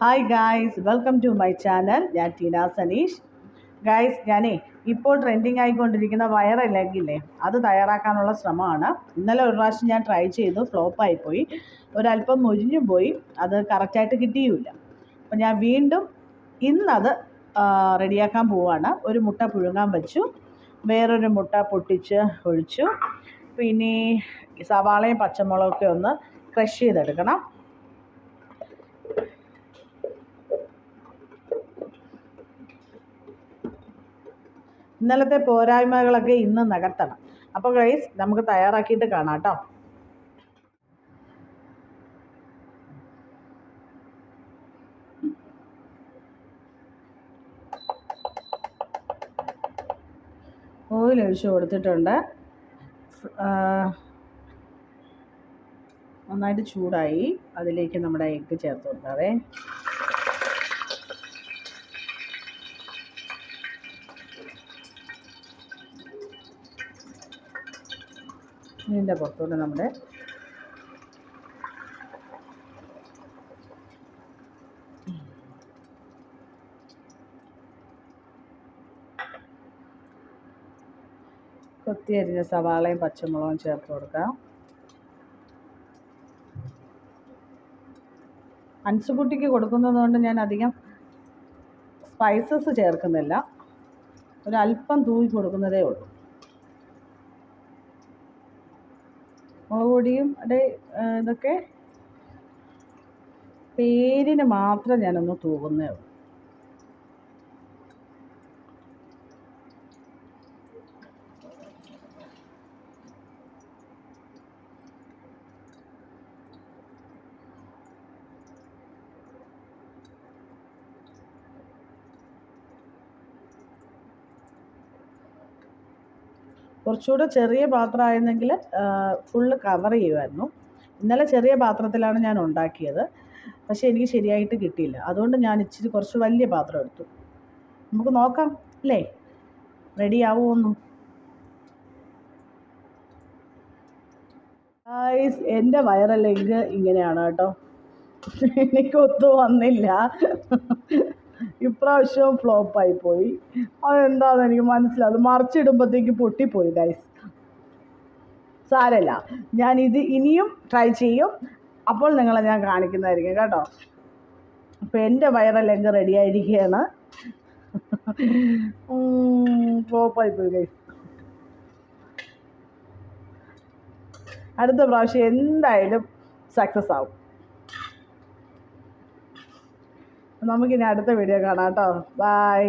Hi guys, welcome to my channel. ഞാൻ Teena Saneesh. Guys, ഞാനേ ഇപ്പോൾ ട്രെൻഡിങ് ആയിക്കൊണ്ടിരിക്കുന്ന വയർ ലെഗില്ലേ, അത് തയ്യാറാക്കാനുള്ള ശ്രമമാണ്. ഇന്നലെ ഒരു പ്രാവശ്യം ഞാൻ ട്രൈ ചെയ്തു, ഫ്ലോപ്പായിപ്പോയി. ഒരല്പം മുരിഞ്ഞും പോയി, അത് കറക്റ്റായിട്ട് കിട്ടിയുമില്ല. അപ്പം ഞാൻ വീണ്ടും ഇന്നത് റെഡിയാക്കാൻ പോവാണ്. ഒരു മുട്ട പുഴുങ്ങാൻ വെച്ചു, വേറൊരു മുട്ട പൊട്ടിച്ച് ഒഴിച്ചു. പിന്നെ സവാളയും പച്ചമുളകൊക്കെ ഒന്ന് ക്രഷ് ചെയ്തെടുക്കണം. ഇന്നലത്തെ പോരായ്മകളൊക്കെ ഇന്ന് നികത്തണം. അപ്പോൾ ഗൈസ്, നമുക്ക് തയ്യാറാക്കിയിട്ട് കാണാം കേട്ടോ. ഓയിൽ ഒഴിച്ച് കൊടുത്തിട്ടുണ്ട്. നന്നായിട്ട് ചൂടായി. അതിലേക്ക് നമ്മുടെ എഗ്ഗ് ചേർത്ത് കൊടുക്കാവേ. ഇതിൻ്റെ പുറത്തോട്ട് നമ്മുടെ കൊത്തിയരിഞ്ഞ സവാളയും പച്ചമുളകും ചേർത്ത് കൊടുക്കാം. അൻസുകുട്ടിക്ക് കൊടുക്കുന്നത് കൊണ്ട് ഞാൻ അധികം സ്പൈസസ് ചേർക്കുന്നില്ല, ഒരല്പം തൂവി കൊടുക്കുന്നതേ ഉള്ളൂ. മുളക് പൊടിയും ഇതൊക്കെ പേരിന് മാത്രം ഞാനൊന്ന് തൂവുന്നേ ഉള്ളൂ. കുറച്ചുകൂടെ ചെറിയ പാത്രമായിരുന്നെങ്കിൽ ഫുള്ള് കവർ ചെയ്യുമായിരുന്നു. ഇന്നലെ ചെറിയ പാത്രത്തിലാണ് ഞാൻ ഉണ്ടാക്കിയത്, പക്ഷേ എനിക്ക് ശരിയായിട്ട് കിട്ടിയില്ല. അതുകൊണ്ട് ഞാൻ ഇച്ചിരി കുറച്ച് വലിയ പാത്രം എടുത്തു. നമുക്ക് നോക്കാം അല്ലേ, റെഡി ആവുമോന്നും. എൻ്റെ വൈറൽ എഗ്ഗ് ഇങ്ങനെയാണ് കേട്ടോ. എനിക്കൊത്തു വന്നില്ല. ഇപ്രാവശ്യവും ഫ്ലോപ്പായിപ്പോയി. അതെന്താണെന്ന് എനിക്ക് മനസ്സിലാവും. അത് മറിച്ചിടുമ്പോഴത്തേക്ക് പൊട്ടിപ്പോയി ഗൈസ്. സാരമില്ല, ഞാനിത് ഇനിയും ട്രൈ ചെയ്യും. അപ്പോൾ നിങ്ങളെ ഞാൻ കാണിക്കുന്നതായിരിക്കും കേട്ടോ. അപ്പോൾ എൻ്റെ വൈറൽ എഗ്ഗ് റെഡി ആയിരിക്കുകയാണ്. ഫ്ലോപ്പായിപ്പോയി ഗൈസ്. അടുത്ത പ്രാവശ്യം എന്തായാലും സക്സസ് ആവും. നമുക്കിനി അടുത്ത വീഡിയോ കാണാം കേട്ടോ. ബൈ.